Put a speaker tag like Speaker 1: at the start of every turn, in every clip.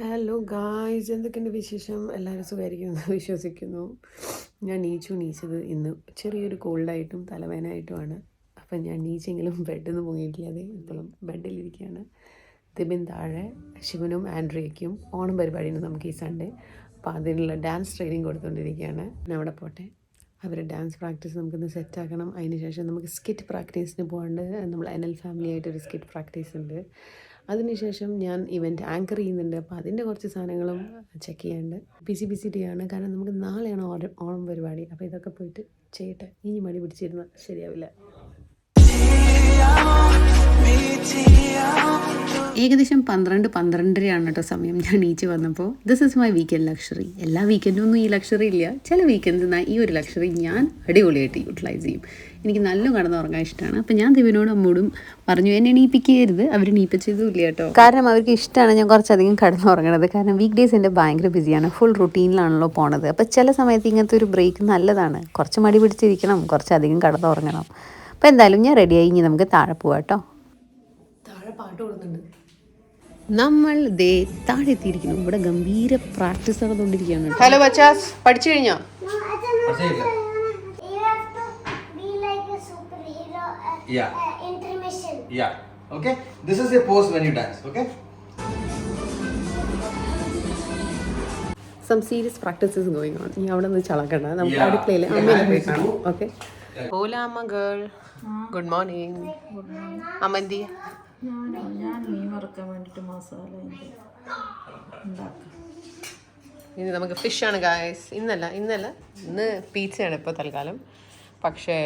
Speaker 1: Hello guys, എന്തൊക്കെയുണ്ട് വിശേഷം? എല്ലാവരും സുഖമായിരിക്കുമെന്ന് വിശ്വസിക്കുന്നു. ഞാൻ നീച്ചത് ഇന്ന് ചെറിയൊരു കോൾഡായിട്ടും തലവേദനയായിട്ടുമാണ്. അപ്പം ഞാൻ നീച്ചെങ്കിലും ബെഡിൽ നിന്ന് പൊങ്ങിയിട്ടില്ലാതെ ഇപ്പോഴും ബെഡിലിരിക്കുകയാണ്. ദിബിൻ താഴെ, ശിവനും ആൻഡ്രിയയ്ക്കും ഓണം പരിപാടിയുണ്ട് നമുക്ക് ഈ സൺഡേ. അപ്പോൾ അതിനുള്ള ഡാൻസ് ട്രെയിനിങ് കൊടുത്തുകൊണ്ടിരിക്കുകയാണ്. ഞാൻ അവിടെ പോട്ടെ. അവരുടെ ഡാൻസ് പ്രാക്ടീസ് നമുക്കൊന്ന് സെറ്റാക്കണം. അതിനുശേഷം നമുക്ക് സ്കിറ്റ് പ്രാക്ടീസിന് പോകാണ്ട്. നമ്മൾ NL ഫാമിലി ആയിട്ടൊരു സ്കിറ്റ് പ്രാക്ടീസ് ഉണ്ട്. അതിനുശേഷം ഞാൻ ഇവൻറ്റ് ആങ്കർ ചെയ്യുന്നുണ്ട്. അപ്പോൾ അതിൻ്റെ കുറച്ച് സാധനങ്ങളും ചെക്ക് ചെയ്യാനുണ്ട്. ബിസി ഡേ ആണ്. കാരണം നമുക്ക് നാളെയാണ് ഓണം പരിപാടി. അപ്പോൾ ഇതൊക്കെ പോയിട്ട് ചെയ്യട്ടെ. ഇനി മടി പിടിച്ചിരുന്ന ശരിയാവില്ല. ഏകദേശം 12-12:30 കേട്ടോ സമയം ഞാൻ നീച്ച് വന്നപ്പോൾ. This is my weekend luxury. എല്ലാ വീക്കെൻഡും ഒന്നും ഈ ലക്ഷറി ഇല്ല. ചില വീക്കെൻഡ്സ് ഈ ഒരു ലക്ഷറി ഞാൻ അടിപൊളിയായിട്ട് യൂട്ടിലൈസ് ചെയ്യും. എനിക്ക് നല്ല കിടന്നുറങ്ങാൻ ഇഷ്ടമാണ്. അപ്പോൾ ഞാൻ ദിവനോടും അമ്മോടും പറഞ്ഞു എന്നെ എണീപ്പിക്കരുത്. അവർ എണീപ്പിച്ചതുമില്ല കേട്ടോ. കാരണം അവർക്ക് ഇഷ്ടമാണ് ഞാൻ കുറച്ചധികം കിടന്നുറങ്ങണത്. കാരണം വീക്ക് ഡേയ്സ് എൻ്റെ ഭയങ്കര ബിസിയാണ്. ഫുൾ റുട്ടീനിലാണല്ലോ പോണത്. അപ്പോൾ ചില സമയത്ത് ഇങ്ങനത്തെ ഒരു ബ്രേക്ക് നല്ലതാണ്. കുറച്ച് മടി പിടിച്ചിരിക്കണം, കുറച്ചധികം കിടന്നുറങ്ങണം. അപ്പോൾ എന്തായാലും ഞാൻ റെഡിയായി. ഇനി നമുക്ക് താഴെ പോവാം കേട്ടോ. താഴെ പാട്ട് കൊടുക്കുന്നുണ്ട്. നമ്മൾ ദേ താഴെ എത്തിയിരിക്കുന്നു. ഇവിടെ ഗംഭീര പ്രാക്ടീസ് നടന്നുകൊണ്ടിരിക്കുകയാണ്. ഹലോ ബച്ചാസ്, പഠിച്ചു കഴിഞ്ഞോ?
Speaker 2: Okay, this is a pose when you dance. Okay,
Speaker 1: some serious practices going on. നീ അവിടെ നിന്ന് ചളക്കണ്ട. നമുക്ക് അടുക്കളയിൽ അമ്മേനെ പോയി കാണാം. ഓക്കെ. ഹോല അമ്മ ഗേൾ, ഗുഡ് മോർണിംഗ്. അമ്മ എന്ത് ചെയ്യാ?
Speaker 3: ഞാൻ മീൻ വറുക്കാൻ വേണ്ടിയിട്ട് മസാല
Speaker 1: ഇനി നമുക്ക് ഫിഷാണ് ഗായ്സ്. ഇന്ന് പിzzയാണ് ഇപ്പോൾ തൽക്കാലം. പക്ഷേ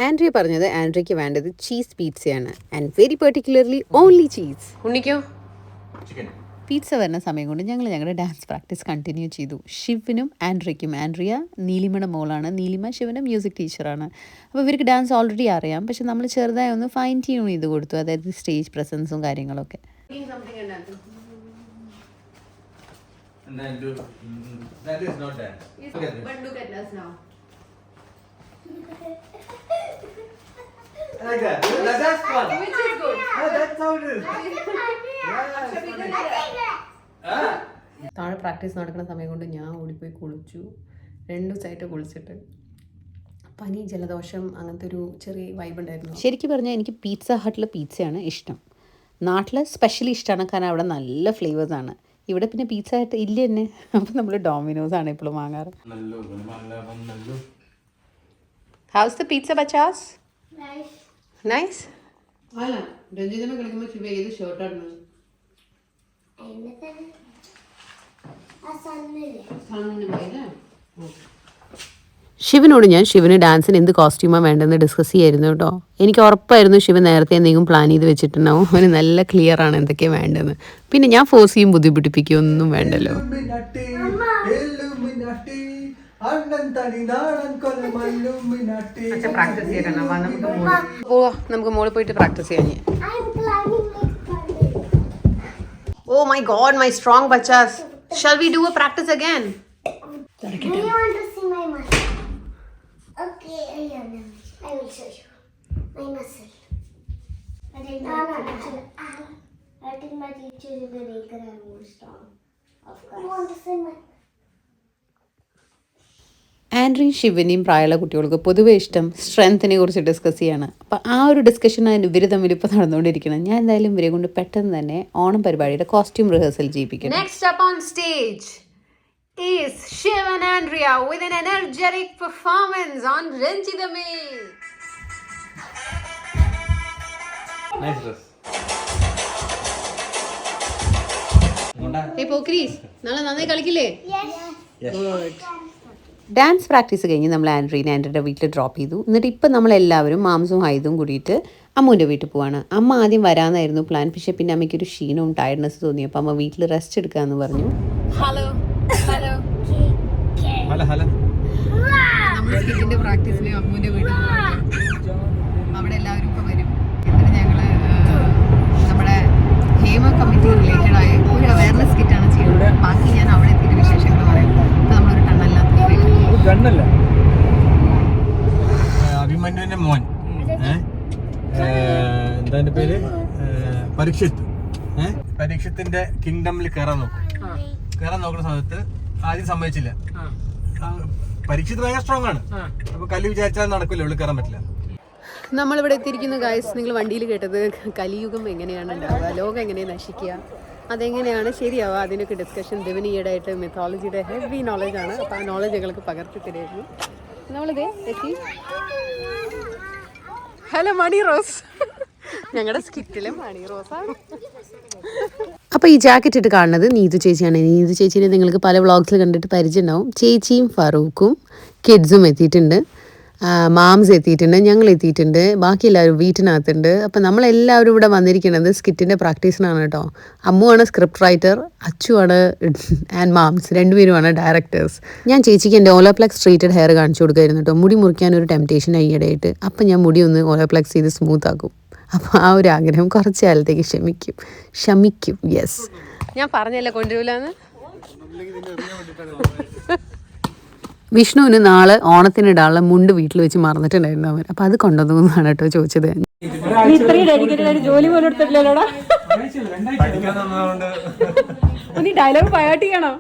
Speaker 1: ആൻഡ്രിയ പറഞ്ഞത് ആൻഡ്രിയയ്ക്ക് വേണ്ടത് ചീസ് പിzzയാണ്. And very particularly only cheese. ഉണ്ണിക്കോ? പിസ്സ വരുന്ന സമയം കൊണ്ട് ഞങ്ങൾ ഞങ്ങളുടെ ഡാൻസ് പ്രാക്ടീസ് കണ്ടിന്യൂ ചെയ്തു. ശിവനും ആൻഡ്രിയയ്ക്കും. ആൻഡ്രിയ നീലിമയുടെ മോളാണ്. നീലിമ ശിവൻ്റെ മ്യൂസിക് ടീച്ചറാണ്. അപ്പോൾ ഇവർക്ക് ഡാൻസ് ഓൾറെഡി അറിയാം. പക്ഷെ നമ്മൾ ചെറുതായി ഒന്ന് ഫൈൻ ട്യൂൺ ചെയ്ത് കൊടുത്തു. അതായത് സ്റ്റേജ് പ്രസൻസും കാര്യങ്ങളൊക്കെ.
Speaker 2: and then do that is not dance.
Speaker 1: But look at us now.
Speaker 2: Like that. That's fun.
Speaker 1: Which is good.
Speaker 2: That's how it is.
Speaker 1: താഴെ പ്രാക്ടീസ് നടക്കുന്ന സമയം കൊണ്ട് ഞാൻ ഓടിപ്പോയി കുളിച്ചു. 2 ദിവസമായിട്ട് കുളിച്ചിട്ട് പനി, ജലദോഷം, അങ്ങനത്തെ ഒരു ചെറിയ വൈബ് ഉണ്ടായിരുന്നു. ശരിക്കും പറഞ്ഞാൽ എനിക്ക് പിസ്സ ഹട്ടിലെ പിzzയാണ് ഇഷ്ടം. നാട്ടിൽ സ്പെഷ്യലി ഇഷ്ടമാണ്. കാരണം അവിടെ നല്ല ഫ്ലേവേഴ്സാണ്. ഇവിടെ പിന്നെ പിസ്സ ഹട്ട് ഇല്ല തന്നെ. അപ്പം നമ്മൾ ഡോമിനോസ് ആണ് എപ്പോഴും വാങ്ങാറ്. How's the pizza bachchas? Nice. അല്ല രഞ്ജിതനെ കളിക്കുമ്പോൾ ശിവ ഏത് ഷർട്ടാണ്? ശിവനോട് ഞാൻ ശിവന് ഡാൻസിന് എന്ത് കോസ്റ്റ്യൂമാണ് വേണ്ടതെന്ന് ഡിസ്കസ് ചെയ്യായിരുന്നു കേട്ടോ. എനിക്ക് ഉറപ്പായിരുന്നു ശിവൻ നേരത്തെ എന്തെങ്കിലും പ്ലാൻ ചെയ്ത് വെച്ചിട്ടുണ്ടാവും. അവന് നല്ല ക്ലിയർ ആണ് എന്തൊക്കെയാണ് വേണ്ടതെന്ന്. പിന്നെ ഞാൻ ഫോഴ്സ് ചെയ്യും, ബുദ്ധിമുട്ടിപ്പിക്കുകയോ ഒന്നും വേണ്ടല്ലോ. നമുക്ക് മോള് പോയിട്ട് പ്രാക്ടീസ് ചെയ്യാൻ. Oh my god, my strong bachas. Shall we do a practice again?
Speaker 4: Do you want to see my muscle? Okay, I will show you my muscle. I think my teacher is the maker and more strong. Of course. You want to see my?
Speaker 1: ആൻഡ്രിയും ശിവനെയും പ്രായമുള്ള കുട്ടികൾക്ക് പൊതുവേ ഇഷ്ടം സ്ട്രെങ്ത്തിനെ കുറിച്ച് discuss ചെയ്യാണ്. അപ്പോൾ ആ ഒരു ഡിസ്കഷനാണ് ഇവർ തമ്മിൽ ഇപ്പോൾ നടന്നുകൊണ്ടിരിക്കുന്നത്. ഞാൻ എന്തായാലും ഇവരെ കൊണ്ട് പെട്ടെന്ന് തന്നെ ഓണം പരിപാടിയുടെ കോസ്റ്റ്യൂം റിഹേഴ്സൽ ചെയ്യിപ്പിക്കും. Next up on stage is Shiv and Andrea with an energetic performance on Ranjidame.
Speaker 2: Nice dress.
Speaker 1: Hey Pokris, നാളെ നന്നായി കളിക്കില്ലേ?
Speaker 2: Yes.
Speaker 1: Good. ഡാൻസ് പ്രാക്ടീസ് കഴിഞ്ഞ് നമ്മൾ ആൻഡ്രിയുടെ വീട്ടിൽ ഡ്രോപ്പ് ചെയ്തു. എന്നിട്ട് ഇപ്പം നമ്മളെല്ലാവരും മാംസവും ഹൈദും കൂടിയിട്ട് അമ്മുവിൻ്റെ വീട്ടിൽ പോവാണ്. അമ്മ ആദ്യം വരാമെന്നായിരുന്നു പ്ലാൻ. പക്ഷേ പിന്നെ അമ്മയ്ക്കൊരു ക്ഷീണവും ടയർഡ്നെസ് തോന്നി. അപ്പോൾ അമ്മ വീട്ടിൽ റെസ്റ്റ് എടുക്കാമെന്ന് പറഞ്ഞു. ഹലോ ഹലോ
Speaker 2: ഹലോ
Speaker 1: നമ്മൾ സ്കിറ്റിൻ്റെ പ്രാക്ടീസിന് അമ്മുവിൻ്റെ വീട്ടിൽ പോവാണ്. അവിടെ എല്ലാവരും ഇപ്പോൾ വരും. എന്നിട്ട് ഞങ്ങൾ നമ്മുടെ ഹേമ കമ്മിറ്റി റിലേറ്റഡ് ആയ ഒരു അവയർനെസ് സ്കിറ്റാണ് ചെയ്യുന്നത്. ബാക്കി ഞാൻ അവിടെ എത്തിയിട്ട് വിശേഷങ്ങൾ പറയും. ഇപ്പോൾ നമ്മളൊരു ടണ്ണല്ലാത്ത
Speaker 2: അഭിമന്യുവിന്റെ മോൻ
Speaker 5: അതിന്റെ പേര് പരീക്ഷിത്ത്. പരീക്ഷത്തിന്റെ കിങ്ഡമിൽ കയറാൻ നോക്കുന്ന സമയത്ത് ആദ്യം സമ്മതിച്ചില്ല. പരീക്ഷിത്ത് ഭയങ്കര സ്ട്രോങ് ആണ്. അപ്പൊ കലി വിചാരിച്ചാൽ നടക്കില്ല, ഉള്ളിൽ കയറാൻ പറ്റില്ല.
Speaker 1: നമ്മളിവിടെ എത്തിയിരിക്കുന്നു ഗായ്സ്. നിങ്ങൾ വണ്ടിയിൽ കേട്ടത് കലിയുഗം എങ്ങനെയാണ് ഉണ്ടാവുക, ലോകം എങ്ങനെയാണ് നശിക്കുക, അതെങ്ങനെയാണ് ശരിയാവുക, അതിനൊക്കെ ഡിസ്കഷൻ ദിവന് ഈയിടെയായിട്ട് മിത്തോളജിയുടെ ഹെവി നോളജാണ്. അപ്പോൾ ആ നോളജ് ഞങ്ങൾക്ക് പകർത്തി തരുമായിരുന്നു. നമ്മളിതേ എത്തി. ഹലോ മണി റോസ്, ഞങ്ങളുടെ സ്കിറ്റിലെ മണി റോസാണ്. അപ്പോൾ ഈ ജാക്കറ്റ് ഇട്ട് കാണുന്നത് നീതു ചേച്ചിയാണ്. നീതു ചേച്ചീനെ നിങ്ങൾക്ക് പല വ്ളോഗ്സിൽ കണ്ടിട്ട് പരിചയമുണ്ടാവും. ചേച്ചിയും ഫറൂഖും കിഡ്സും എത്തിയിട്ടുണ്ട്, മാംസ് എത്തിയിട്ടുണ്ട്, ഞങ്ങൾ എത്തിയിട്ടുണ്ട്, ബാക്കി എല്ലാവരും വീട്ടിനകത്തുണ്ട്. അപ്പം നമ്മളെല്ലാവരും ഇവിടെ വന്നിരിക്കുന്നത് സ്കിറ്റിൻ്റെ പ്രാക്ടീസിനാണ് കേട്ടോ. അമ്മുവാണ് സ്ക്രിപ്റ്റ് റൈറ്റർ, അച്ചുവാണ് ആൻഡ് മാംസ്, രണ്ടുപേരുമാണ് ഡയറക്ടേഴ്സ്. ഞാൻ ചേച്ചിക്ക് എൻ്റെ ഓലോപ്ലെക്സ് സ്ട്രീറ്റഡ് ഹെയർ കാണിച്ചു കൊടുക്കുമായിരുന്നു കേട്ടോ. മുടി മുറിക്കാൻ ഒരു ടെംപ്റ്റേഷൻ ഈയിടെയായിട്ട്. അപ്പം ഞാൻ മുടി ഒന്ന് ഓലോപ്ലെക്സ് ചെയ്ത് സ്മൂത്ത് ആക്കും. അപ്പോൾ ആ ഒരു ആഗ്രഹം കുറച്ച് കാലത്തേക്ക് ശമിക്കും. യെസ്, ഞാൻ പറഞ്ഞല്ലേ കൊണ്ടുവരില്ലാന്ന്. വിഷ്ണുവിന് നാളെ ഓണത്തിനിടാനുള്ള മുണ്ട് വീട്ടിൽ വെച്ച് മറന്നിട്ടുണ്ടായിരുന്നു അവൻ. അപ്പം അത് കൊണ്ടുവന്നാണ് കേട്ടോ ചോദിച്ചത്. ജോലി പോലും എടുത്തിട്ടില്ലല്ലോടാ, നീ ഡയലോഗ് പയാട്ടിക്കണോ?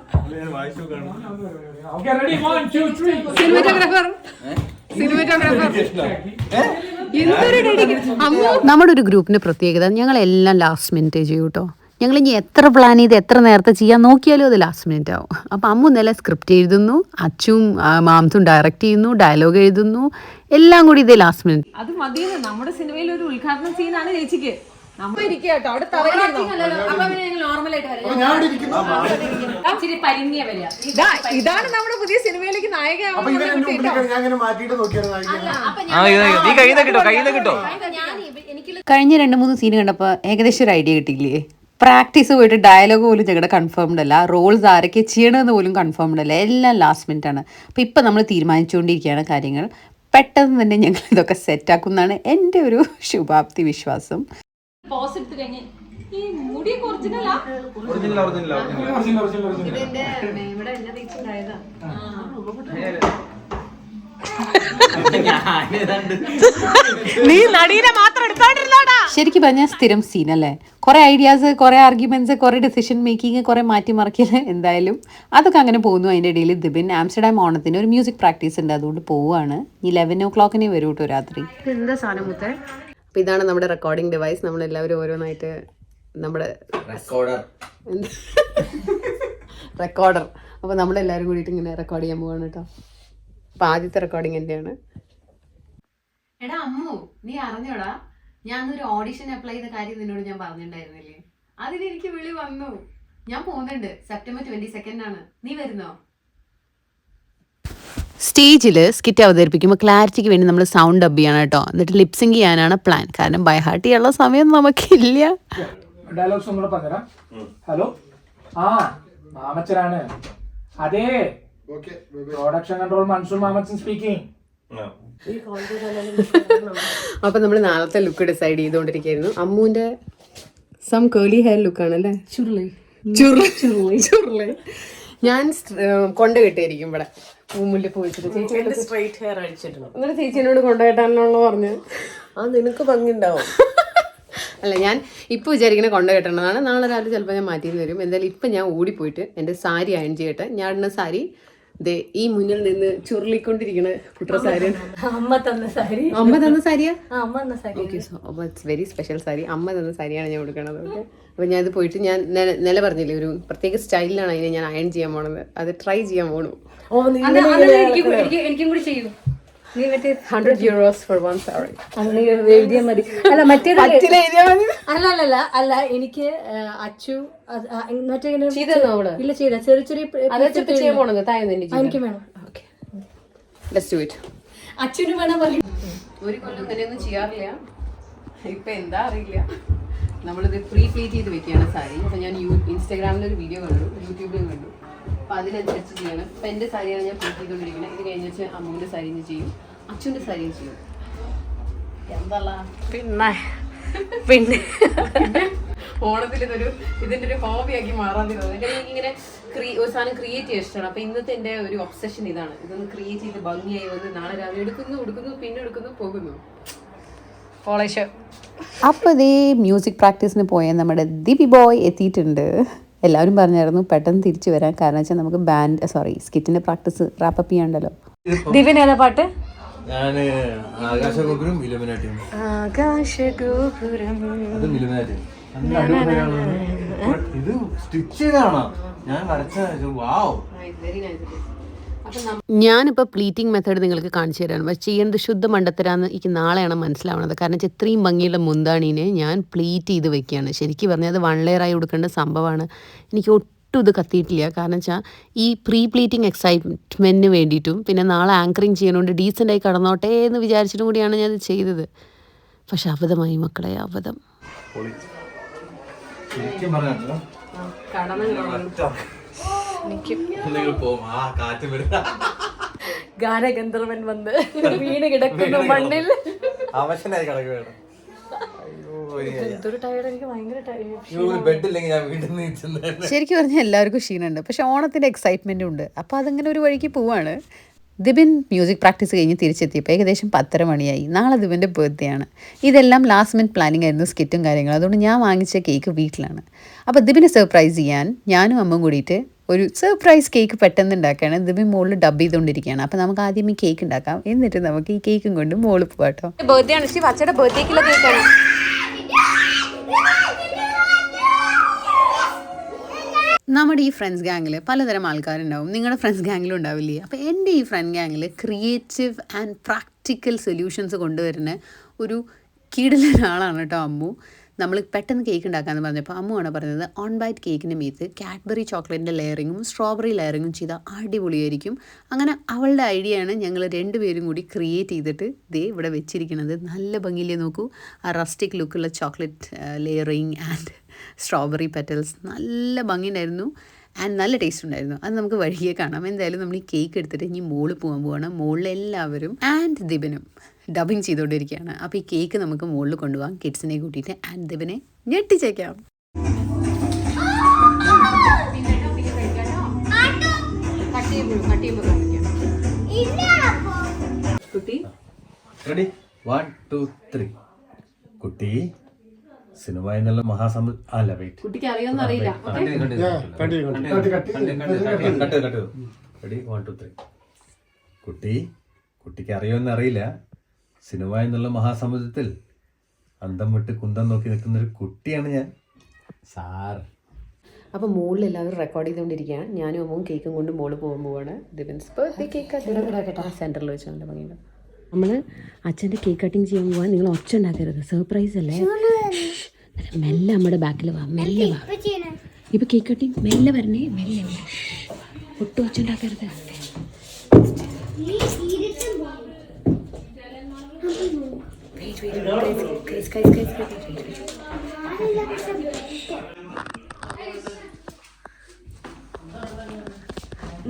Speaker 1: നമ്മുടെ ഒരു ഗ്രൂപ്പിന്റെ പ്രത്യേകത ഞങ്ങളെല്ലാം ലാസ്റ്റ് മിനിറ്റ് ചെയ്യും കേട്ടോ. ഞങ്ങൾ ഇനി എത്ര പ്ലാൻ ചെയ്ത് എത്ര നേരത്തെ ചെയ്യാൻ നോക്കിയാലും അത് ലാസ്റ്റ് മിനിറ്റ് ആവും. അപ്പം അമ്മു ഇന്നലെ സ്ക്രിപ്റ്റ് എഴുതുന്നു, അച്ചും മാംസും ഡയറക്റ്റ് ചെയ്യുന്നു, ഡയലോഗ് എഴുതുന്നു, എല്ലാം കൂടി ഇതേ ലാസ്റ്റ് മിനിറ്റ്.
Speaker 6: അത് മതിയെന്ന്. നമ്മുടെ സിനിമയിൽ ഒരു ഉദ്ഘാടനം സീനാണ് ചേച്ചിക്ക്. ഇതാണ് നമ്മുടെ പുതിയ സിനിമയിലേക്ക് നായിക.
Speaker 1: കഴിഞ്ഞ 2-3 സീൻ കണ്ടപ്പോൾ ഏകദേശം ഒരു ഐഡിയ കിട്ടിയില്ലേ? പ്രാക്ടീസ് പോയിട്ട് ഡയലോഗ് പോലും ഞങ്ങളുടെ കൺഫേംഡ് അല്ല, റോൾസ് ആരൊക്കെ ചെയ്യണമെന്ന് പോലും കൺഫേംഡ് അല്ല, എല്ലാം ലാസ്റ്റ് മിനിറ്റ് ആണ്. അപ്പോൾ ഇപ്പം നമ്മൾ തീരുമാനിച്ചുകൊണ്ടിരിക്കുകയാണ് കാര്യങ്ങൾ. പെട്ടെന്ന് തന്നെ ഞങ്ങൾ ഇതൊക്കെ സെറ്റാക്കുന്നതാണ് എൻ്റെ ഒരു ശുഭാപ്തി വിശ്വാസം. ശരിക്കും പറഞ്ഞാൽ സ്ഥിരം സീൻ അല്ലേ? കുറെ ഐഡിയാസ്, കുറെ ആർഗ്യുമെന്റ്സ്, കുറെ ഡിസിഷൻ മേക്കിംഗ്, കുറെ മാറ്റിമറിക്കല്. എന്തായാലും അതൊക്കെ അങ്ങനെ പോകുന്നു. അതിൻ്റെ ഇടയിൽ ദിബിൻ ആംസ്റ്റർഡാം ഓണത്തിന് ഒരു മ്യൂസിക് പ്രാക്ടീസ് ഉണ്ട്, അതുകൊണ്ട് പോവുകയാണ്. 11 o'clock വരും കേട്ടോ രാത്രി. എന്താ സാധനം മുത്തേ? അപ്പം ഇതാണ് നമ്മുടെ റെക്കോർഡിംഗ് ഡിവൈസ്. നമ്മളെല്ലാവരും ഓരോന്നായിട്ട് നമ്മുടെ റെക്കോർഡർ. അപ്പോൾ നമ്മളെല്ലാവരും കൂടിയിട്ട് ഇങ്ങനെ റെക്കോർഡ് ചെയ്യാൻ പോവാണ് കേട്ടോ. അപ്പം ആദ്യത്തെ റെക്കോർഡിങ് എൻ്റെയാണ്. എടാ അമ്മു, നീ അറിഞ്ഞോടാ, ഞാൻ ഒരു ഓഡിഷൻ അപ്ലൈ ചെയ്ത കാര്യം നിന്നോട് ഞാൻ പറഞ്ഞിട്ടുണ്ടായിരുന്നില്ലേ? അതിനെനിക്ക് വിളി വന്നു. ഞാൻ പോകുന്നുണ്ട്. September 22 ആണ്. നീ വരുന്നോ? സ്റ്റേജിൽ സ്കിറ്റ് അവതരിപ്പിക്കുമ്പോൾ ക്ലാരിറ്റിക്ക് വേണ്ടി നമ്മൾ സൗണ്ട് ഡബ് ചെയ്യണം കേട്ടോ. എന്നിട്ട് ലിപ്സിങ് ചെയ്യാനാണ് പ്ലാൻ. കാരണം ബൈ ഹാർട്ട് ചെയ്യാനുള്ള സമയം നമുക്കില്ല.
Speaker 7: ഡയലോഗ്സ് ഒന്നുകൂടെ പറഞ്ഞുതരാം. ഹലോ, മാമച്ചനാണ്. അതെ, production control Mansoor Mamachan speaking.
Speaker 1: അപ്പൊ നമ്മൾ നാളത്തെ ലുക്ക് ഡിസൈഡ് ചെയ്തുകൊണ്ടിരിക്കുകയായിരുന്നു. അമ്മുവിന്റെ സം കേളി ഹെയർ ലുക്കാണല്ലേ? ചുരുളി. ഞാൻ കൊണ്ട കെട്ടിയിരിക്കും ഇവിടെ പൂമുല്ലപ്പൂ വെച്ചിട്ട്. എന്നിട്ട് ചേച്ചിനോട് കൊണ്ടുകെട്ടാനുള്ള പറഞ്ഞു.
Speaker 6: നിനക്ക് ഭംഗിണ്ടാവും.
Speaker 1: അല്ല, ഞാൻ ഇപ്പോൾ വിചാരിക്കണ കൊണ്ട കെട്ടണമെന്നാണ്. നാളെ രാവിലെ ചിലപ്പോൾ ഞാൻ മാറ്റി തരും. എന്തായാലും ഇപ്പം ഞാൻ ഓടിപ്പോയിട്ട് എൻ്റെ സാരി അയൺ ചെയ്യട്ടെ. ഞാൻ ഇടുന്ന സാരി ഈ മുന്നിൽ നിന്ന് ചുരുളിക്കൊണ്ടിരിക്കണ പുട്ട സാരിയാണ്.
Speaker 6: അമ്മ തന്ന
Speaker 1: സാരിയാ? ഓക്കെ, സോ അപ്പോൾ ഇറ്റ്സ് വെരി സ്പെഷ്യൽ സാരി. അമ്മ തന്ന സാരിയാണ് ഞാൻ കൊടുക്കണത്. ഓക്കെ, അപ്പോൾ ഞാൻ ഇത് പോയിട്ട് ഞാൻ നില പറഞ്ഞില്ലേ, ഒരു പ്രത്യേക സ്റ്റൈലിലാണ് അതിനെ ഞാൻ അയൺ ചെയ്യാൻ പോണത്. അത് ട്രൈ ചെയ്യാൻ പോണു.
Speaker 6: എനിക്കും കൂടി ചെയ്യൂ.
Speaker 1: €100 for one saree.
Speaker 6: എഴുതിയാൽ മതി. അല്ല മറ്റേ അല്ല എനിക്ക് അച്ചു ഇല്ല ചെയ്ത ചെറിയ
Speaker 1: ചെയ്യാൻ പോണത്
Speaker 6: എനിക്ക് വേണം. അച്ഛന് വേണം.
Speaker 1: ഒരു കൊല്ലം തന്നെ ഒന്നും ചെയ്യാറില്ല. ഇപ്പൊ എന്താ അറിയില്ല. നമ്മളിത് പ്രീ പ്ലീറ്റ് ചെയ്ത് വെക്കുകയാണ് സാരി. അപ്പൊ ഞാൻ ഇൻസ്റ്റാഗ്രാമിലൊരു വീഡിയോ കണ്ടു, യൂട്യൂബിലും കണ്ടു. അപ്പൊ അതിനനുസരിച്ച് ചെയ്യണം. ഇപ്പൊ എന്റെ സാരിയാണ് ഞാൻ പ്ലീറ്റ് ചെയ്തുകൊണ്ടിരിക്കുന്നത്. ഇത് കഴിഞ്ഞ വെച്ച് അമ്മുവിന്റെ സാരിയും ചെയ്യും, അച്ഛൻ്റെ സാരിയും ചെയ്യും. പിന്നെ ഓണത്തിൽ ഇതിന്റെ ഒരു ഹോബിയാക്കി മാറാൻ തോന്നുന്നു. എനിക്കിങ്ങനെ ഒരു സാധനം ക്രിയേറ്റ് ചെയ്യാൻ ഇഷ്ടമാണ്. അപ്പൊ ഇന്നത്തെ എന്റെ ഒരു ഒബ്സഷൻ ഇതാണ്. ഇതൊന്ന് ക്രിയേറ്റ് ചെയ്ത് ഭംഗിയായി വന്ന് നാളെ രാവിലെ എടുക്കുന്നു, പിന്നെ എടുക്കുന്നു, പോകുന്നു.
Speaker 6: പോളിഷ്.
Speaker 1: അപ്പോൾ ഇതേ മ്യൂസിക് പ്രാക്ടീസിന് പോയ നമ്മുടെ ദിബി ബോയ് എത്തിയിട്ടുണ്ട്. എല്ലാവരും പറഞ്ഞായിരുന്നു പെട്ടെന്ന് തിരിച്ചു വരാൻ, കാരണം വെച്ചാൽ നമുക്ക് സ്കിറ്റിൻ്റെ പ്രാക്ടീസ് റാപ്പപ്പ് ചെയ്യാണ്ടല്ലോ.
Speaker 6: ദിവ്യൻ ഏതാ പാട്ട്?
Speaker 5: ഞാൻ ആകാശഗോപുരം ഇലുമിനാറ്റിയും.
Speaker 6: ആകാശഗോപുരം.
Speaker 5: അതും ഇലുമിനാറ്റിയും. നല്ല അടിപൊളിയാണ്. ഇത് സ്റ്റിച്ച് ചെയ്താണോ ഞാൻ വരച്ച? വാവ്.
Speaker 1: ഞാനിപ്പോൾ പ്ലീറ്റിംഗ് മെത്തേഡ് നിങ്ങൾക്ക് കാണിച്ചു തരാണ്. പക്ഷേ ചെയ്യേണ്ടത് ശുദ്ധ മണ്ടത്തരാന്ന് എനിക്ക് നാളെയാണ് മനസ്സിലാവുന്നത്. കാരണം വെച്ചാൽ ഇത്രയും ഭംഗിയുള്ള മുന്താണീനെ ഞാൻ പ്ലീറ്റ് ചെയ്ത് വെക്കുകയാണ്. ശരിക്കും പറഞ്ഞാൽ അത് 1 ലെയറായി കൊടുക്കേണ്ട സംഭവമാണ്. എനിക്ക് ഒട്ടും ഇത് കത്തിയിട്ടില്ല. കാരണം വെച്ചാൽ ഈ പ്രീ പ്ലീറ്റിംഗ് എക്സൈറ്റ്മെൻറ്റിന് വേണ്ടിയിട്ടും പിന്നെ നാളെ ആങ്കറിങ് ചെയ്യുന്നതുകൊണ്ട് ഡീസൻ്റായി കടന്നോട്ടെ എന്ന് വിചാരിച്ചിട്ടും കൂടിയാണ് ഞാൻ ഇത് ചെയ്തത്. പക്ഷെ അബദ്ധമായി മക്കളെ, അബദ്ധം.
Speaker 6: ഗാനഗന്ധർവൻ വന്ന് വീണ് കിടക്കുന്നു മണ്ണിൽ.
Speaker 5: അവശനായി കിടക്കുകയാണ്.
Speaker 6: എന്തൊരു ടയർഡ്, എനിക്ക് ഭയങ്കര ടയർഡ്.
Speaker 1: ശരിക്കും പറഞ്ഞാൽ എല്ലാവർക്കും ക്ഷീണമുണ്ട്, പക്ഷെ ഓണത്തിൻ്റെ എക്സൈറ്റ്മെൻറ്റും ഉണ്ട്. അപ്പോൾ അതിങ്ങനെ ഒരു വഴിക്ക് പോവാണ്. ദിബിൻ മ്യൂസിക് പ്രാക്ടീസ് കഴിഞ്ഞ് തിരിച്ചെത്തിയപ്പോൾ ഏകദേശം 10:30 മണിയായി. നാളെ ദിബിൻ്റെ ബർത്ത്ഡേ ആണ്. ഇതെല്ലാം ലാസ്റ്റ് മിനിറ്റ് പ്ലാനിങ് ആയിരുന്നു, സ്കിറ്റും കാര്യങ്ങളും. അതുകൊണ്ട് ഞാൻ വാങ്ങിച്ച കേക്ക് വീട്ടിലാണ്. അപ്പോൾ ദിബിനെ സർപ്രൈസ് ചെയ്യാൻ ഞാനും അമ്മയും കൂടിയിട്ട് ഒരു സർപ്രൈസ് കേക്ക് പെട്ടെന്ന് ഉണ്ടാക്കുകയാണ്. ദിബിൻ മോളിൽ ഡബ് ചെയ്തുകൊണ്ടിരിക്കുകയാണ്. അപ്പോൾ നമുക്ക് ആദ്യം ഈ കേക്ക് ഉണ്ടാക്കാം, എന്നിട്ട് നമുക്ക് ഈ കേക്കും കൊണ്ട് മോളിൽ പോകാട്ടോ.
Speaker 6: ബർത്ത്ഡേ ആണ് ശരി, അച്ഛയുടെ ബർത്ത്ഡേക്കുള്ള കേക്കാണ്.
Speaker 1: നമ്മുടെ ഈ ഫ്രണ്ട്സ് ഗ്യാങ്ങിൽ പലതരം ആൾക്കാരുണ്ടാവും. നിങ്ങളുടെ ഫ്രണ്ട്സ് ഗ്യാങ്ങിലും ഉണ്ടാവില്ലേ? അപ്പോൾ എൻ്റെ ഈ ഫ്രണ്ട് ഗ്യാങ്ങിൽ ക്രിയേറ്റീവ് ആൻഡ് പ്രാക്ടിക്കൽ സൊല്യൂഷൻസ് കൊണ്ടുവരുന്ന ഒരു കിടിലൊരാളാണ് കേട്ടോ അമ്മു. നമ്മൾ പെട്ടെന്ന് കേക്ക് ഉണ്ടാക്കാമെന്ന് പറഞ്ഞപ്പോൾ അമ്മുവാണ് പറഞ്ഞത് ഓൺ ബൈറ്റ് കേക്കിൻ്റെ മീത്ത് കാഡ്ബറി ചോക്ലേറ്റിൻ്റെ ലെയറിങ്ങും സ്ട്രോബെറി ലെയറിങ്ങും ചെയ്താൽ അടിപൊളിയായിരിക്കും. അങ്ങനെ അവളുടെ ഐഡിയയാണ് ഞങ്ങൾ 2 പേരും കൂടി ക്രിയേറ്റ് ചെയ്തിട്ട് ദേ ഇവിടെ വെച്ചിരിക്കുന്നത്. നല്ല ഭംഗിയിലേ നോക്കൂ, ആ റസ്റ്റിക് ലുക്കുള്ള chocolate layering and strawberry petals നല്ല ഭംഗിയുണ്ടായിരുന്നു ആൻഡ് നല്ല ടേസ്റ്റ് ഉണ്ടായിരുന്നു. അത് നമുക്ക് വഴിയെ കാണാം. എന്തായാലും നമ്മൾ ഈ കേക്ക് എടുത്തിട്ട് ഇനി മോളിൽ പോകാൻ പോവാണ്. മോളിൽ എല്ലാവരും ആൻഡ് ദിബിനും ഡബിങ് ചെയ്തുകൊണ്ടിരിക്കുകയാണ്. അപ്പോൾ ഈ കേക്ക് നമുക്ക് മുകളിൽ കൊണ്ടുപോകാം കിഡ്സിനെ കൂട്ടിയിട്ട് ആൻഡ് ദിബിനെ ഞെട്ടിച്ചേക്കാം.
Speaker 5: റെഡി 1 2 3. കുട്ടി സിനിമ എന്നുള്ള മഹാസമുദ്രം അല്ല, വെയിറ്റ്,
Speaker 6: കുട്ടിക്ക് അറിയാമെന്ന് അറിയില്ല.
Speaker 5: റെഡി 1 2 3. കുട്ടിക്ക് അറിയുമെന്ന് അറിയില്ല, സിനിമ എന്നുള്ള മഹാസമുദ്രത്തിൽ അന്തം വിട്ട് കുന്തം നോക്കി നിൽക്കുന്ന ഒരു കുട്ടിയാണ് ഞാൻ സാർ.
Speaker 1: അപ്പോൾ മുകളിൽ എല്ലാവരും റെക്കോർഡ് ചെയ്തുകൊണ്ടിരിക്കുകയാണ്. ഞാനും അമ്മവും കേക്കും കൊണ്ട് മുകളിൽ പോകാൻ പോവാണ്. ദിബിൻസ് ബർത്ത്ഡേ കേക്ക് സെൻറ്ററിൽ വെച്ച് നല്ല ഭംഗിയുണ്ട്. നമ്മൾ അച്ഛൻ്റെ കേക്ക് കട്ടിങ് ചെയ്യാൻ പോകാൻ. നിങ്ങൾ ഒച്ച ഉണ്ടാക്കരുത്, സർപ്രൈസ് അല്ലേ. മെല്ലെ നമ്മുടെ ബാക്കിൽ വാ, മെല്ലെ വാ. ഇപ്പോൾ കേക്ക് കട്ടിങ് മെല്ലെ വരണേ, മെല്ലെ. ഒട്ടും ഒച്ച ഉണ്ടാക്കരുത്.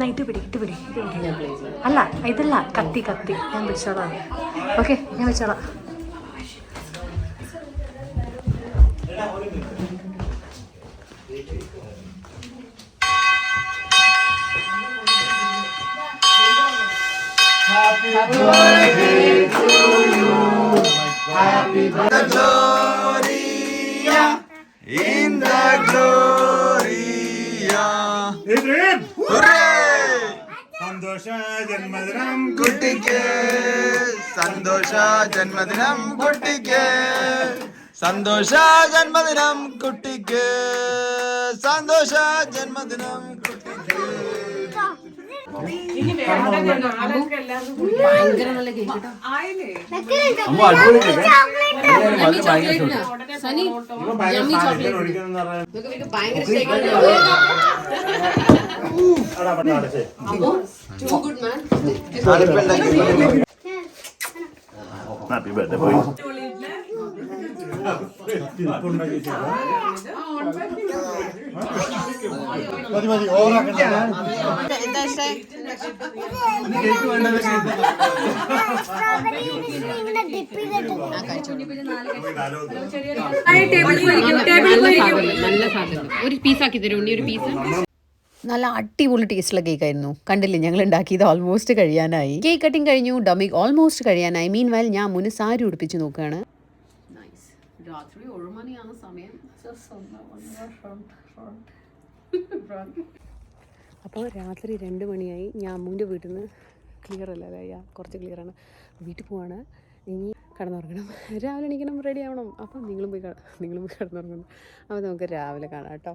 Speaker 6: ഇട്ട് പിടി. അല്ല ഇതല്ല, കത്തി ഞാൻ വെച്ചോളാം. ഓക്കെ, ഞാൻ വെച്ചോളാം.
Speaker 8: Happy birthday to you. Happy birthday. Gloria in the Gloria. Hooray! സന്തോഷ ജന്മദിനം കുട്ടിക്ക്, സന്തോഷ ജന്മദിനം കുട്ടിക്ക്, സന്തോഷ ജന്മദിനം കുട്ടിക്ക്, സന്തോഷ ജന്മദിനം കുട്ടിക്ക്.
Speaker 1: ഭയങ്കര നല്ല കേക്ക് കേട്ടോ. സനി യമ്മി ചോക്ലേറ്റ് ഭയങ്കര too good man.
Speaker 8: Happy birthday boy.
Speaker 1: നല്ല സാധനം. ഒരു പീസാക്കി തരും ഉണ്ണി, ഒരു പീസ്. നല്ല അടിപൊളി ടേസ്റ്റുള്ള കേക്കായിരുന്നു. കണ്ടില്ലേ, ഞങ്ങൾ ഉണ്ടാക്കിയത് ഓൾമോസ്റ്റ് കഴിയാനായി. കേക്ക് കട്ടിങ് കഴിഞ്ഞു, ഡമ്മിങ് ഓൾമോസ്റ്റ് കഴിയാനായി. മീൻ വയൽ ഞാൻ മുന്നേ സാരി ഉടുപ്പിച്ച് നോക്കുകയാണ്. രാത്രി 1 മണിയാണ് സമയം. അപ്പോൾ രാത്രി 2 മണിയായി. ഞാൻ അമ്മൂൻ്റെ വീട്ടിൽ നിന്ന് ക്ലിയർ അല്ല, കുറച്ച് ക്ലിയറാണ്. വീട്ടിൽ പോവാണ്. ഇനി കിടന്നുറങ്ങണം. രാവിലെ എണീക്കണം, റെഡി ആവണം. അപ്പം നിങ്ങളും പോയി കിടന്നുറങ്ങണം. അപ്പോൾ നമുക്ക് രാവിലെ കാണാം കേട്ടോ.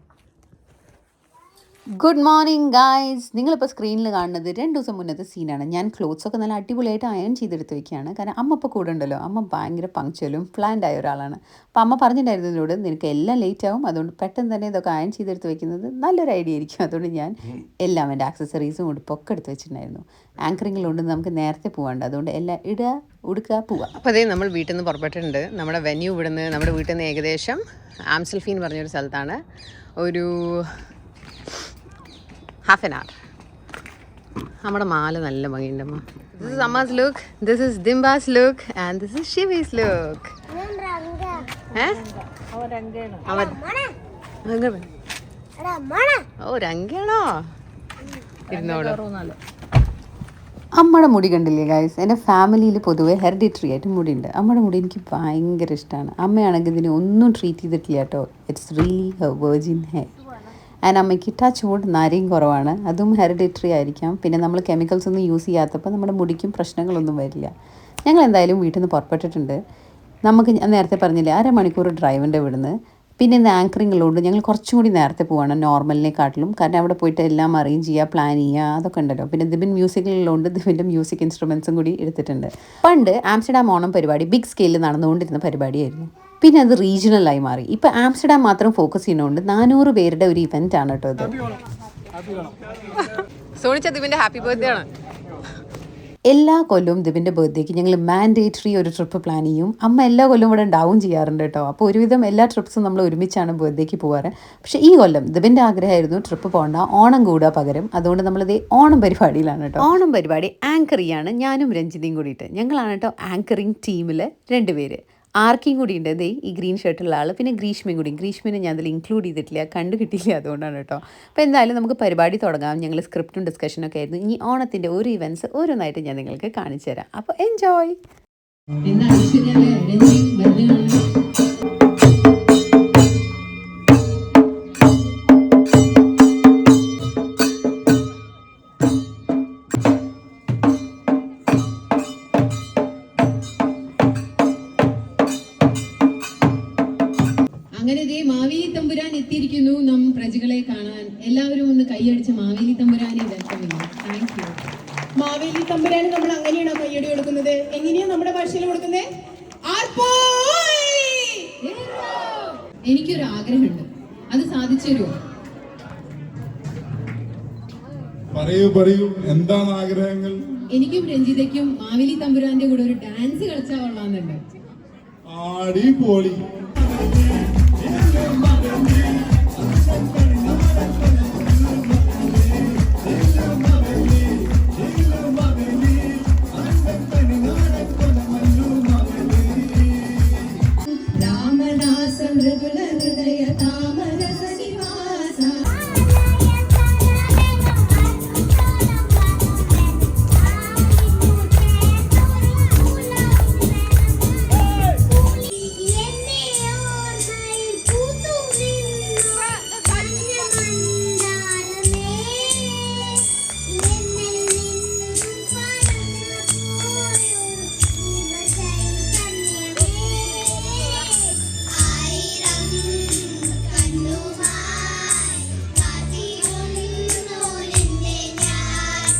Speaker 9: Good morning guys. നിങ്ങളിപ്പോൾ സ്ക്രീനിൽ കാണുന്നത് 2 ദിവസം മുന്നത്തെ സീനാണ്. ഞാൻ ക്ലോത്ത്സൊക്കെ നല്ല അടിപൊളിയായിട്ട് അയൺ ചെയ്തെടുത്ത് വെക്കുകയാണ്. കാരണം അമ്മ ഇപ്പോൾ കൂടെ ഉണ്ടല്ലോ. അമ്മ ഭയങ്കര പങ്ക്ച്വലും പ്ലാൻഡ് ആയ ഒരാളാണ്. അപ്പോൾ അമ്മ പറഞ്ഞിട്ടുണ്ടായിരുന്നു ഇതിനോട് നിനക്ക് എല്ലാം ലേറ്റ് ആവും, അതുകൊണ്ട് പെട്ടെന്ന് തന്നെ ഇതൊക്കെ അയൺ ചെയ്തെടുത്ത് വെക്കുന്നത് നല്ലൊരു ഐഡിയ ആയിരിക്കും. അതുകൊണ്ട് ഞാൻ എല്ലാം എൻ്റെ ആക്സസറീസും ഉടുപ്പൊക്കെ എടുത്ത് വെച്ചിട്ടുണ്ടായിരുന്നു. ആങ്കറിങ്ങിലുണ്ട് നമുക്ക് നേരത്തെ പോകാണ്ട്, അതുകൊണ്ട് എല്ലാം ഇടുക, ഉടുക്കുക, പോവുക.
Speaker 1: അപ്പോൾ അതേ നമ്മൾ വീട്ടിൽ നിന്ന് പുറപ്പെട്ടിട്ടുണ്ട്. നമ്മുടെ വെന്യൂ ഇവിടുന്ന് നമ്മുടെ വീട്ടിൽ നിന്ന് ഏകദേശം ആംസ്റ്റൽഫീൻ എന്ന് പറഞ്ഞൊരു സ്ഥലത്താണ്. ഒരു half an hour. നമ്മുടെ മാല നല്ല ഭംഗിയുണ്ടമ്മ. This is Amma's look, this is Dimba's look, and this is Shivi's look. ഓ രംഗയാണോ? ഇരുന്നോളൂ.
Speaker 9: അമ്മയുടെ മുടി കണ്ടില്ലേ ഗൈസ്? എൻ്റെ ഫാമിലിയിൽ പൊതുവെ ഹെറിഡിറ്ററി ആയിട്ട് മുടിയുണ്ട്. അമ്മയുടെ മുടി എനിക്ക് ഭയങ്കര ഇഷ്ടമാണ്. അമ്മയാണെങ്കിൽ ഇതിനെ ഒന്നും ട്രീറ്റ് ചെയ്തിട്ടില്ല കേട്ടോ. It's really her virgin hair. And അമ്മയ്ക്ക് ടച്ച് വുഡ് നരയും കുറവാണ്. അതും ഹെറിഡിറ്ററി ആയിരിക്കാം. പിന്നെ നമ്മൾ കെമിക്കൽസ് ഒന്നും യൂസ് ചെയ്യാത്തപ്പോൾ നമ്മുടെ മുടിക്കും പ്രശ്നങ്ങളൊന്നും വരില്ല. ഞങ്ങൾ എന്തായാലും വീട്ടിൽ നിന്ന് പുറപ്പെട്ടിട്ടുണ്ട്. നമുക്ക് ഞാൻ നേരത്തെ പറഞ്ഞില്ലേ 1/2 മണിക്കൂർ ഡ്രൈവിൻ്റെ ഇവിടുന്ന്. പിന്നെ ഇന്ന് ആങ്കറിങ്ങിലുണ്ട് ഞങ്ങൾ കുറച്ചും കൂടി നേരത്തെ പോവാണ് നോർമലിനെക്കാട്ടിലും. കാരണം അവിടെ പോയിട്ട് എല്ലാം അറേഞ്ച് ചെയ്യുക, പ്ലാൻ ചെയ്യുക, അതൊക്കെ ഉണ്ടല്ലോ. പിന്നെ ദിബിൻ മ്യൂസിക്കിലുള്ളതുകൊണ്ട് ദിബിൻ്റെ മ്യൂസിക് ഇൻസ്ട്രുമെൻസും കൂടി എടുത്തിട്ടുണ്ട്. പണ്ട് ആംസ്റ്റർഡാം ഓണം പരിപാടി ബിഗ് സ്കെയിലിൽ നടന്നുകൊണ്ടിരുന്ന പരിപാടിയായിരുന്നു. പിന്നെ അത് റീജിയണലായി മാറി. ഇപ്പോൾ ആംസ്റ്റർഡാം മാത്രം ഫോക്കസ് ചെയ്യുന്നതുകൊണ്ട് 400 പേരുടെ ഒരു ഇവൻ്റ് ആണ് കേട്ടോ ഇത്.
Speaker 1: സോണിച്ച ദിബിൻ്റെ ഹാപ്പി ബർത്ത്ഡേ ആണ്.
Speaker 9: എല്ലാ കൊല്ലവും ദിബിൻ്റെ ബർത്ത്ഡേക്ക് ഞങ്ങൾ മാൻഡേറ്ററി ഒരു ട്രിപ്പ് പ്ലാൻ ചെയ്യും. അമ്മ എല്ലാ കൊല്ലവും ഇവിടെ ഡൗൺ ചെയ്യാറുണ്ട് കേട്ടോ. അപ്പോൾ ഒരുവിധം എല്ലാ ട്രിപ്സും നമ്മൾ ഒരുമിച്ചാണ് ബർത്ത്ഡേക്ക് പോകാറ്. പക്ഷേ ഈ കൊല്ലം ദിബിൻ്റെ ആഗ്രഹമായിരുന്നു ട്രിപ്പ് പോകണ്ട, ഓണം കൂടുക പകരം. അതുകൊണ്ട് നമ്മളിത് ഓണം പരിപാടിയിലാണ് കേട്ടോ. ഓണം പരിപാടി ആങ്കർ ചെയ്യാണ് ഞാനും രഞ്ജിതയും കൂടിയിട്ട്. ഞങ്ങളാണ് കേട്ടോ ആങ്കറിങ് ടീമിൽ 2 പേര്. ആർക്കിയും കൂടി ഉണ്ട്, ദേ ഈ ഗ്രീൻ ഷർട്ടുള്ള ആൾ. പിന്നെ ഗ്രീഷ്മയും കൂടി. ഗ്രീഷ്മിനെ ഞാൻ അതിൽ ഇൻക്ലൂഡ് ചെയ്തിട്ടില്ല, കണ്ടു കിട്ടിയില്ല, അതുകൊണ്ടാണ് കേട്ടോ. അപ്പോൾ എന്തായാലും നമുക്ക് പരിപാടി തുടങ്ങാം. ഞങ്ങൾ സ്ക്രിപ്റ്റും ഡിസ്കഷനൊക്കെ ആയിരുന്നു. ഇനി ഓണത്തിൻ്റെ ഒരു ഇവൻറ്റ്സ് ഓരോന്നായിട്ട് ഞാൻ നിങ്ങൾക്ക് കാണിച്ചു തരാം. അപ്പോൾ എൻജോയ്.
Speaker 1: അങ്ങനെ ദേ മാവേലി തമ്പുരാൻ എത്തിയിരിക്കുന്നു പ്രജകളെ കാണാൻ. എല്ലാവരും ഒന്ന് കൈയടിച്ച് മാവേലി തമ്പുരാനെ വെൽക്കം ചെയ്യും. Thank you.
Speaker 10: മാവേലി തമ്പുരാന് നമ്മൾ അങ്ങനെയാണോ കൈയടി കൊടുക്കുന്നത്? എങ്ങനെയാ നമ്മുടെ ഭാഷയിൽ കൊടുക്കുന്നത്?
Speaker 1: എനിക്കൊരു ആഗ്രഹമുണ്ട്, അത് സാധിച്ചു തരുമോ?
Speaker 11: പറയൂ, എന്താണ് ആഗ്രഹങ്ങൾ?
Speaker 1: എനിക്കും രഞ്ജിതയ്ക്കും മാവേലി തമ്പുരാന്റെ കൂടെ ഒരു ഡാൻസ് കളിച്ചാൽ കൊള്ളാന്നുണ്ട്.
Speaker 11: അടിപൊളി.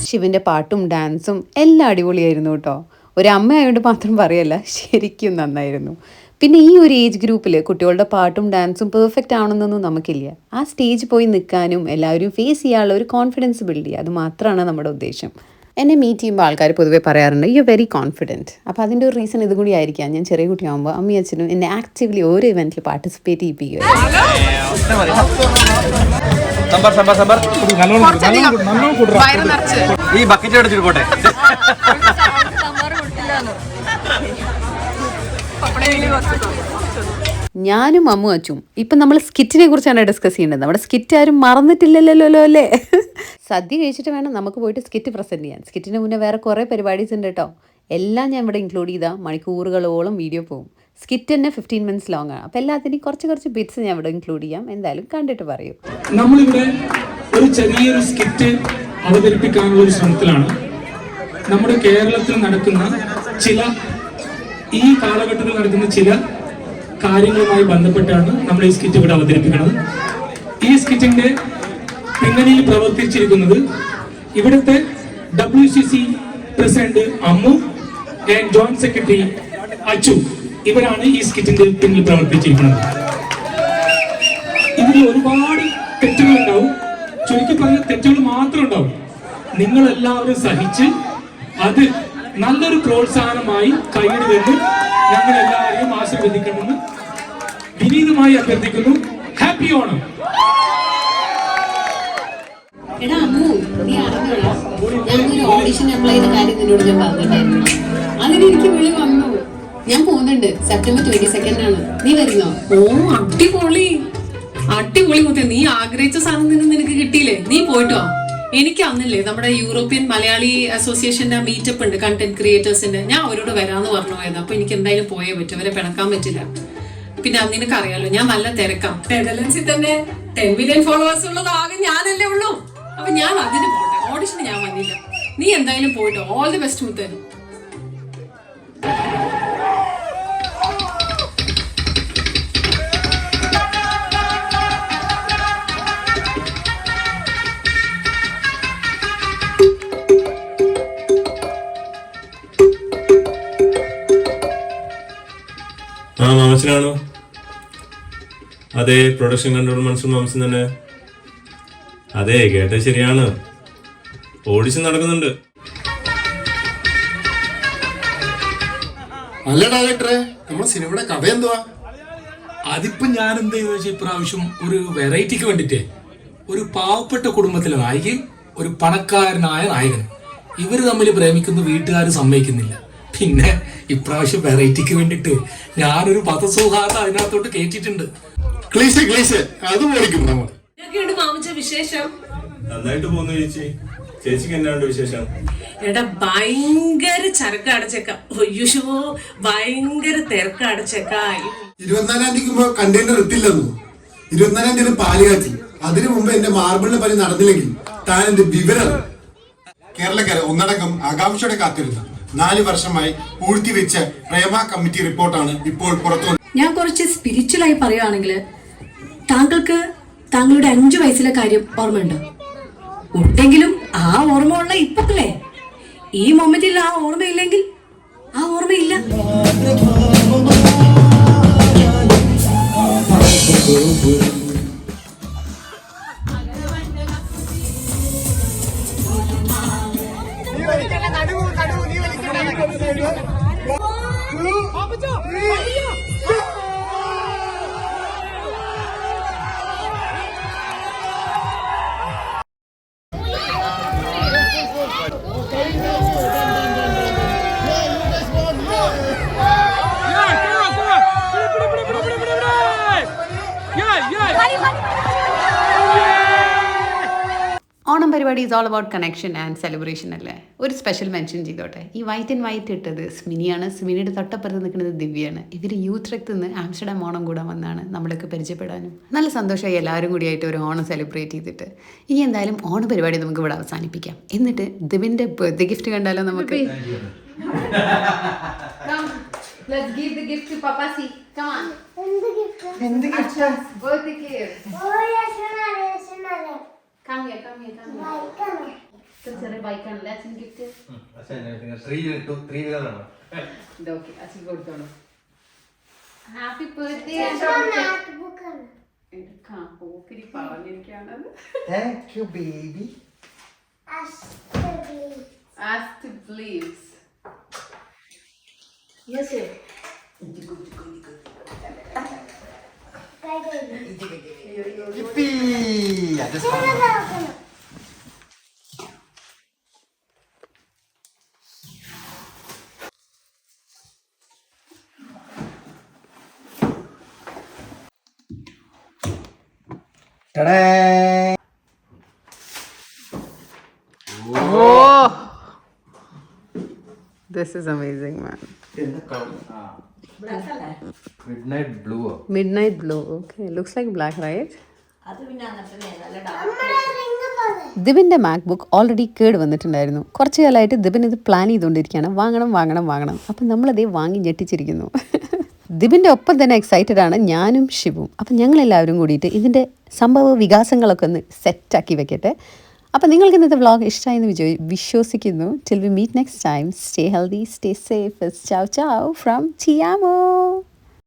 Speaker 9: ശിവൻ്റെ പാട്ടും ഡാൻസും എല്ലാം അടിപൊളിയായിരുന്നു കേട്ടോ. ഒരു അമ്മയായതുകൊണ്ട് മാത്രം പറയല്ല, ശരിക്കും നന്നായിരുന്നു. പിന്നെ ഈ ഒരു ഏജ് ഗ്രൂപ്പിൽ കുട്ടികളുടെ പാട്ടും ഡാൻസും പെർഫെക്റ്റ് ആവണമെന്നൊന്നും നമുക്കില്ല. ആ സ്റ്റേജ് പോയി നിൽക്കാനും എല്ലാവരും ഫേസ് ചെയ്യാനുള്ള ഒരു കോൺഫിഡൻസ് ബിൽഡ് ചെയ്യുക, അത് മാത്രമാണ് നമ്മുടെ ഉദ്ദേശം. എന്നെ മീറ്റ് ചെയ്യുമ്പോൾ ആൾക്കാർ പൊതുവേ പറയാറുണ്ട് യു വെരി കോൺഫിഡൻറ്റ്. അപ്പോൾ അതിൻ്റെ ഒരു റീസൺ ഇതുകൂടി ആയിരിക്കാം. ഞാൻ ചെറിയ കുട്ടിയാകുമ്പോൾ അമ്മയും അച്ഛനും എന്നെ ആക്റ്റീവ്ലി ഓരോ ഇവൻറ്റിൽ പാർട്ടിസിപ്പേറ്റ് ചെയ്യിപ്പിക്കുക.
Speaker 5: ഈ ബക്കറ്റ് അടിച്ചിട്ട് പോട്ടെ.
Speaker 9: ഞാനും അമ്മു അച്ചും ഇപ്പം നമ്മൾ സ്കിറ്റിനെ കുറിച്ചാണ് ഡിസ്കസ് ചെയ്യേണ്ടത്. നമ്മുടെ സ്കിറ്റ് ആരും മറന്നിട്ടില്ലല്ലോ അല്ലേ? സദ്യ കഴിച്ചിട്ട് വേണം നമുക്ക് പോയിട്ട് സ്കിറ്റ് പ്രസൻറ്റ് ചെയ്യാൻ. സ്കിറ്റിന് മുന്നേ വേറെ കുറേ പരിപാടീസ് ഉണ്ട് കേട്ടോ. എല്ലാം ഞാൻ ഇവിടെ ഇൻക്ലൂഡ് ചെയ്താൽ മണിക്കൂറുകളോളം വീഡിയോ പോകും. സ്കിറ്റ് തന്നെ 15 മിനിറ്റ്സ് ലോങ് ആണ്. അപ്പോൾ എല്ലാത്തിനും കുറച്ച് ബിറ്റ്സ് ഞാൻ ഇവിടെ ഇൻക്ലൂഡ് ചെയ്യാം. എന്തായാലും കണ്ടിട്ട് പറയൂ.
Speaker 7: നമ്മളിവിടെ ഒരു ചെറിയൊരു സ്കിറ്റ് അവതരിപ്പിക്കാനുള്ള ഒരു ശ്രമത്തിലാണ്. നമ്മുടെ കേരളത്തിൽ നടക്കുന്ന ഈ കാലഘട്ടത്തിൽ നടക്കുന്ന ചില കാര്യങ്ങളുമായി ബന്ധപ്പെട്ടാണ് നമ്മൾ ഈ സ്കിറ്റ് ഇവിടെ അവതരിപ്പിക്കുന്നത്. ഈ സ്കിറ്റിന്റെ പിന്നണിയിൽ പ്രവർത്തിച്ചിരിക്കുന്നത് ഇവിടുത്തെ WCC president Ammu and joint secretary Achu. ഇവരാണ് ഈ സ്കിറ്റിന്റെ പിന്നിൽ പ്രവർത്തിച്ചിരിക്കുന്നത്. ഇതിൽ ഒരുപാട് തെറ്റുകൾ ഉണ്ടാവും. ചുരുക്കി പറഞ്ഞ തെറ്റുകൾ മാത്രം ഉണ്ടാവും. നിങ്ങൾ എല്ലാവരും സഹിച്ച് അത് നല്ലൊരു പ്രോത്സാഹനമായി കൈയിടുമെന്ന് ഞങ്ങൾ എല്ലാവരെയും ആശീർവദിക്കണമെന്ന് വിനീതമായി അഭ്യർത്ഥിക്കുന്നു. ഹാപ്പി ഓണം.
Speaker 1: എടാ അമ്മു, നീ അറിഞ്ഞോളാം, ഞാനൊരു ഓഡിഷൻ അപ്ലൈ ചെയ്ത കാര്യം നിന്നോട് ഞാൻ പറഞ്ഞിട്ടായിരുന്നു. അതിനെനിക്ക് വിളി വന്നു. ഞാൻ പോകുന്നുണ്ട്. സെപ്റ്റംബർ 22 ആണ്. നീ വരുന്നോ? ഓ അടിപൊളി മുത്തേ. നീ ആഗ്രഹിച്ച സാധനം നിനക്ക് കിട്ടിയില്ലേ? നീ പോയിട്ടോ. എനിക്ക് അന്നില്ലേ നമ്മുടെ യൂറോപ്യൻ മലയാളി അസോസിയേഷന്റെ മീറ്റപ്പ് ഉണ്ട്, കണ്ടന്റ് ക്രിയേറ്റേഴ്സിന്റെ. ഞാൻ അവരോട് വരാന്ന് പറഞ്ഞു പോയത്. അപ്പൊ എനിക്ക് എന്തായാലും പോയേ പറ്റും, അവരെ പിണക്കാൻ പറ്റില്ല. പിന്നെ അത് നിനക്കറിയാലോ, ഞാൻ നല്ല തിരക്കാം. നെതർലൻഡ്സിൽ തന്നെ 10 മില്യൺ ഫോളോവേഴ്സ് ഉള്ളത് ആകെ ഞാനല്ലേ ഉള്ളൂ. അപ്പൊ ഞാൻ അതിന് പോട്ടെ. ഓഡിഷന് ഞാൻ വന്നില്ല. നീ എന്തായാലും പോയിട്ടോ. ഓൾ ദി ബെസ്റ്റ് മുത്തേ.
Speaker 8: ആ മാമച്ചനാണോ? അതെ, പ്രൊഡക്ഷൻ കൺട്രോൾ മൻസൂർ മാമച്ചൻ തന്നെ. അതെ, കേട്ടത് ശരിയാണ്. ഓഡിഷൻ നടക്കുന്നുണ്ട്.
Speaker 11: അല്ല ഡയറക്ടറെ, നമ്മുടെ സിനിമയുടെ കഥ എന്തുവാ?
Speaker 7: അതിപ്പോ ഞാൻ എന്താ ചോദിച്ചാൽ ഇപ്രാവശ്യം ഒരു വെറൈറ്റിക്ക് വേണ്ടിട്ടേ ഒരു പാവപ്പെട്ട കുടുംബത്തിലെ നായിക, ഒരു പണക്കാരനായ നായകൻ, ഇവര് തമ്മിൽ പ്രേമിക്കുന്ന വീട്ടുകാർ സമ്മതിക്കുന്നില്ല. പിന്നെ ഇപ്രാവശ്യം വെറൈറ്റിക്ക് വേണ്ടിട്ട് ഞാനൊരു പദസൗഹാർദ്ദം അതിനകത്തോട്ട് കേട്ടിട്ടുണ്ട്.
Speaker 11: ക്ലീശ അത് മേടിക്കും നമ്മൾ.
Speaker 1: മാമച്ച വിശേഷം
Speaker 8: നന്നായിട്ട് പോകുന്നു ചേച്ചി. ചേച്ചിക്ക് എന്നാണ്ട് വിശേഷം?
Speaker 1: എടാ ഭയങ്കര ചരക്ക് അടച്ചേക്ക. ഒയ്യോ, ഭയങ്കര തിരക്ക് അടച്ചേക്ക.
Speaker 11: 24-ാം തീയതി കണ്ടെയ്നർ എത്തില്ലെന്നു. 24-ാം തീയതി പാല് കാച്ചി. അതിനു മുമ്പ് എന്റെ മാർബിളിന്റെ പണി നടന്നില്ലെങ്കിൽ താൻ എന്റെ വിവരം. കേരളക്കര ഒന്നടങ്കം ആകാംക്ഷയോടെ കാത്തിരുന്നു 4 വർഷമായി പൂഴ്ത്തിവെച്ച പ്രേമ കമ്മിറ്റി റിപ്പോർട്ടാണ് ഇപ്പോൾ പുറത്തു.
Speaker 6: ഞാൻ കുറച്ച് സ്പിരിച്വലായി പറയുകയാണെങ്കിൽ, താങ്കൾക്ക് താങ്കളുടെ 5 വയസ്സിലെ കാര്യം ഓർമ്മയുണ്ടോ? ഉണ്ടെങ്കിലും ആ ഓർമ്മ ഉള്ള ഇപ്പല്ലേ, ഈ മൊമെന്റിൽ ആ ഓർമ്മയില്ലെങ്കിൽ ആ ഓർമ്മയില്ല.
Speaker 9: ഓണം പരിപാടി is all about connection and celebration അല്ലേ. ഒരു സ്പെഷ്യൽ മെൻഷൻ ചെയ്തോട്ടെ. ഈ വൈറ്റ് ആൻഡ് വൈറ്റ് ഇട്ടത് സ്മിനിയാണ്. സ്മിനിയുടെ തൊട്ടപ്പുറത്ത് നിൽക്കുന്നത് ദിവ്യാണ്. ഇവർ യൂത്ത് റെക്ത് നിന്ന് ആംസ്റ്റർഡാം ഓണം കൂടാൻ വന്നാണ് നമ്മളൊക്കെ പരിചയപ്പെടാനും. നല്ല സന്തോഷമായി എല്ലാവരും കൂടിയായിട്ട് ഒരു ഓണം സെലിബ്രേറ്റ് ചെയ്തിട്ട്. ഇനി എന്തായാലും ഓണ പരിപാടി നമുക്ക് ഇവിടെ അവസാനിപ്പിക്കാം. എന്നിട്ട് ദിവിൻ്റെ ബർത്ത്ഡേ ഗിഫ്റ്റ് കണ്ടാലോ നമുക്ക്?
Speaker 1: Let's give the gift to Papasi. Come on.
Speaker 4: എന്ത് ഗിഫ്റ്റ്?
Speaker 1: Birthday gift.
Speaker 4: ഓ യെസ്.
Speaker 1: Come here. ചെറിയ ബൈക്കാണ്. Let's gift. ഓക്കെ, അച്ഛൻ കൊടുത്തോളൂ. Happy birthday. എടുക്കാം. പോക്കിരി പറഞ്ഞിരിക്കുകയാണത്.
Speaker 2: Thank you, baby.
Speaker 1: Ask please.
Speaker 6: Yes, sir.
Speaker 2: Yippee! I just Ta-da!
Speaker 9: This is amazing, man.
Speaker 2: Midnight ബ്ലൂവോ?
Speaker 1: Midnight blue. Okay, looks like black, right?
Speaker 3: അത് പിന്നെ അങ്ങനെ തന്നെ നല്ല
Speaker 4: നമ്മളെ റിങ് പോലെ
Speaker 9: ദിബിൻ്റെ മാക്ബുക്ക് ഓൾറെഡി കേട് വന്നിട്ടുണ്ടായിരുന്നു. കുറച്ച് കാലമായിട്ട് ദിബിൻ ഇത് പ്ലാൻ ചെയ്തുകൊണ്ടിരിക്കുകയാണ്, വാങ്ങണം. അപ്പം നമ്മളതേ വാങ്ങി ഞെട്ടിച്ചിരിക്കുന്നു. ദിബിൻ്റെ ഒപ്പം തന്നെ എക്സൈറ്റഡ് ആണ് ഞാനും ഷിബും. അപ്പം ഞങ്ങളെല്ലാവരും കൂടിയിട്ട് ഇതിൻ്റെ സംഭവ വികാസങ്ങളൊക്കെ ഒന്ന് സെറ്റാക്കി വെക്കട്ടെ. അപ്പം നിങ്ങൾക്ക് ഇന്നത്തെ വ്ളോഗ് ഇഷ്ടമായെന്ന് വിശ്വസിക്കുന്നു. Till we meet next time, stay healthy, stay safe. Ciao, ciao from Ti Amo.